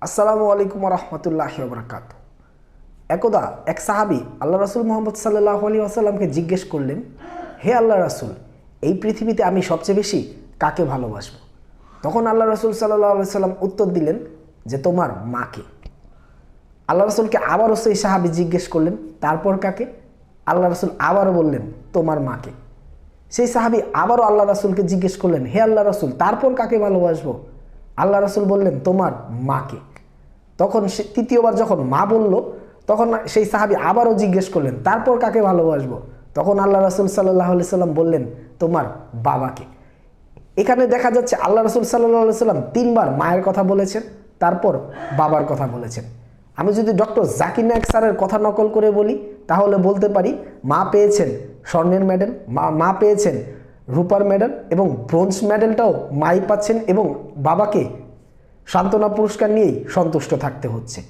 আসসালামু আলাইকুম রহমতুল্লাহি ওবরাকাত। একদা এক সাহাবী আল্লাহ রাসূল মুহাম্মদ সাল্লাল্লাহু আলাইহি ওয়াসাল্লামকে জিজ্ঞেস করলেন, হে আল্লাহ রাসূল, এই পৃথিবীতে আমি সবচেয়ে বেশি কাকে ভালোবাসবো? তখন আল্লাহ রাসূল সাল্লাল্লাহু আলাইহি ওয়াসাল্লাম উত্তর দিলেন যে তোমার মাকে। আল্লাহ রাসূলকে আবারও সেই সাহাবী জিজ্ঞেস করলেন, তারপর কাকে? আল্লাহ রাসূল আবারও বললেন, তোমার মাকে। সেই সাহাবী আবারও আল্লাহ রাসূলকে জিজ্ঞেস করলেন, হে আল্লাহ রাসূল, তারপর কাকে ভালোবাসবো? আল্লাহ রাসূল বললেন, তোমার মাকে। তখন সে তৃতীয়বার যখন মা বলল, তখন সেই সাহাবী আবারও জিজ্ঞেস করলেন, তারপর কাকে ভালোবাসবো? তখন আল্লাহ রাসূল সাল্লাল্লাহু আলাইহি সাল্লাম বললেন, তোমার বাবাকে। এখানে দেখা যাচ্ছে আল্লাহ রাসূল সাল্লাল্লাহু আলাইহি সাল্লাম তিনবার মায়ের কথা বলেছেন, তারপর বাবার কথা বলেছেন। আমি যদি ডক্টর জাকির নায়েক স্যারের কথা নকল করে বলি, তাহলে বলতে পারি মা পেয়েছেন স্বর্ণের মেডেল, মা পেয়েছেন রূপার মেডেল, এবং ব্রোঞ্জ মেডেলটাও মাই পাচ্ছেন, এবং বাবাকে সান্ত্বনা পুরস্কার নিয়েই সন্তুষ্ট থাকতে হচ্ছে।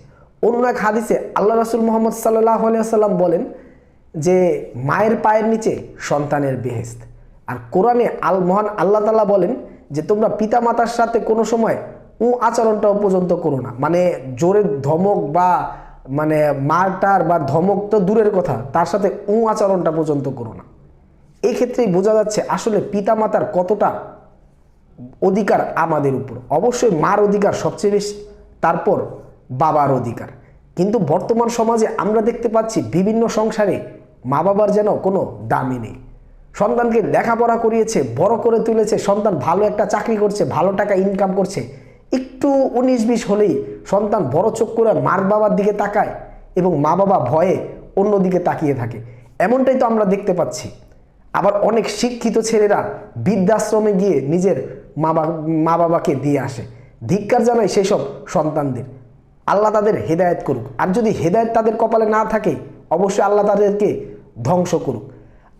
অন্য এক হাদিসে আল্লাহ রাসূল মুহাম্মদ সাল্লাল্লাহু আলাইহি ওয়াসাল্লাম বলেন যে মায়ের পায়ের নিচে সন্তানের বেহেশত। আর কোরআনে মহান আল্লাহ তাআলা বলেন যে তোমরা পিতামাতার সাথে কোনো সময় আচরণটাও পর্যন্ত করো না। মানে জোরে ধমক বা মানে মারটার বা ধমক তো দূরের কথা, তার সাথে আচরণটা পর্যন্ত করো না। এই ক্ষেত্রেই বোঝা যাচ্ছে আসলে পিতামাতার কতটা অধিকার আমাদের উপর। অবশ্যই মার অধিকার সবচেয়ে বেশি, তারপর বাবার অধিকার। কিন্তু বর্তমান সমাজে আমরা দেখতে পাচ্ছি বিভিন্ন সংসারে মা বাবার যেন কোনো দামই নেই। সন্তানকে লেখাপড়া করিয়েছে, বড় করে তুলেছে, সন্তান ভালো একটা চাকরি করছে, ভালো টাকা ইনকাম করছে, একটু 19-20 হলেই সন্তান বড় চোখ করে মার বাবার দিকে তাকায় এবং মা বাবা ভয়ে অন্যদিকে তাকিয়ে থাকে। এমনটাই তো আমরা দেখতে পাচ্ছি। আবার অনেক শিক্ষিত ছেলেরা বৃদ্ধাশ্রমে গিয়ে নিজের মা বাবাকে দিয়ে আসে। ধিক্কার জানাই সেই সব সন্তানদের। আল্লাহ তাদের হেদায়েত করুক, আর যদি হেদায়েত তাদের কপালে না থাকে অবশ্যই আল্লাহ তাদেরকে ধ্বংস করুক।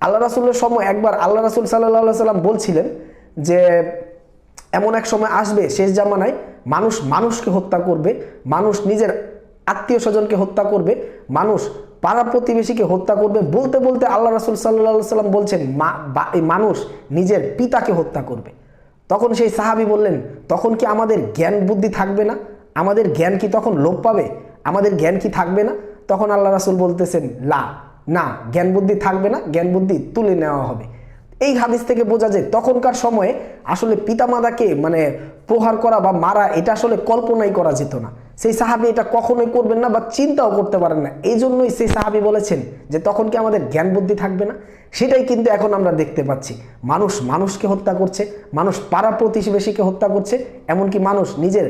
আল্লাহ রাসূলের সময় একবার আল্লাহ রাসূল সাল্লাল্লাহু আলাইহি সাল্লাম বলছিলেন যে এমন এক সময় আসবে শেষ জামানায় মানুষ মানুষকে হত্যা করবে, মানুষ নিজের আত্মীয় স্বজনকে হত্যা করবে, মানুষ পাড়া প্রতিবেশীকে হত্যা করবে। বলতে বলতে আল্লাহ রাসূল সাল্লাল্লাহু আলাইহি সাল্লাম বলছেন মানুষ নিজের পিতাকে হত্যা করবে। তখন সেই সাহাবী বললেন, তখন কি আমাদের জ্ঞান বুদ্ধি থাকবে না? আমাদের জ্ঞান কি তখন লোপ পাবে? আমাদের জ্ঞান কি থাকবে না? তখন আল্লাহ রাসূল বলতেছেন, না, জ্ঞান বুদ্ধি থাকবে না, জ্ঞান বুদ্ধি তুলে নেওয়া হবে। এই হাদিস থেকে বোঝা যায় তখনকার সময়ে আসলে পিতামাতাকে মানে প্রহার করা বা মারা এটা আসলে কল্পনাই করা যেত না। সেই সাহাবী এটা কখনোই করবেন না বা চিন্তাও করতে পারেন না। এই জন্যই সেই সাহাবী বলেছেন যে তখন কি আমাদের জ্ঞান বুদ্ধি থাকবে না? সেটাই কিন্তু এখন আমরা দেখতে পাচ্ছি। মানুষ মানুষকে হত্যা করছে, মানুষ পাড়া প্রতিবেশীকে হত্যা করছে, এমনকি মানুষ নিজের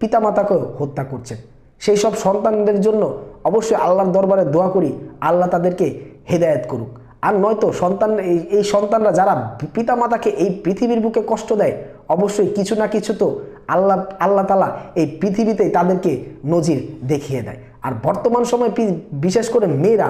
পিতামাতাকেও হত্যা করছে। সেই সব সন্তানদের জন্য অবশ্যই আল্লাহর দরবারে দোয়া করি, আল্লাহ তাদেরকে হেদায়েত করুক। আর নয়তো এই সন্তানরা যারা পিতামাতাকে এই পৃথিবীর বুকে কষ্ট দেয়, অবশ্যই কিছু না কিছু তো আল্লাহ তাআলা এই পৃথিবীতেই তাদেরকে নজির দেখিয়ে দেয়। আর বর্তমান সময় বিশেষ করে মেয়েরা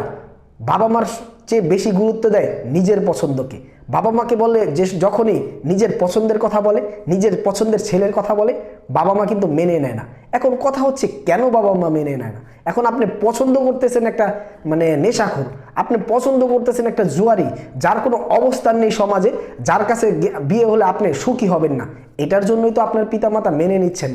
বাবা মার চেয়ে বেশি গুরুত্ব দেয় নিজের পছন্দকে। বাবা মাকে বলে যে যখনই নিজের পছন্দের কথা বলে, নিজের পছন্দের ছেলের কথা বলে, বাবা মা কিন্তু মেনে নেয় না। এখন কথা হচ্ছে কেন বাবা মা মেনে নেয় না? এখন আপনি পছন্দ করতেছেন একটা মানে নেশাখোর, আপনি পছন্দ করতেছেন একটা জুয়ারি, যার কোনো অবস্থান নেই সমাজে, যার কাছে বিয়ে হলে আপনি সুখী হবেন না। এটার জন্যই তো আপনার পিতামাতা মেনে নিচ্ছে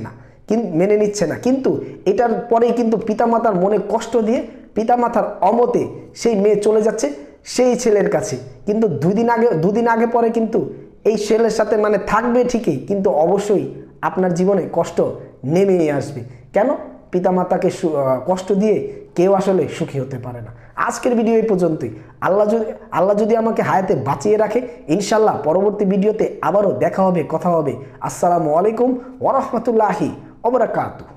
না। কিন্তু এটার পরেই কিন্তু পিতামাতার মনে কষ্ট দিয়ে পিতামাতার অমতে সেই মেয়ে চলে যাচ্ছে সেই ছেলের কাছে। কিন্তু দুদিন আগে পরে কিন্তু এই ছেলের সাথে মানে থাকবে ঠিকই, কিন্তু অবশ্যই আপনার জীবনে কষ্ট নেমেই আসবে। কেন? পিতামাতাকে কষ্ট দিয়ে কেউ আসলে সুখী হতে পারে না। আজকের ভিডিও এই পর্যন্তই। আল্লাহ যদি আমাকে হায়াতে বাঁচিয়ে রাখে, ইনশাল্লাহ পরবর্তী ভিডিওতে আবারও দেখা হবে, কথা হবে। আসসালামু আলাইকুম ওয়া রাহমাতুল্লাহি ওয়া বারাকাতুহু।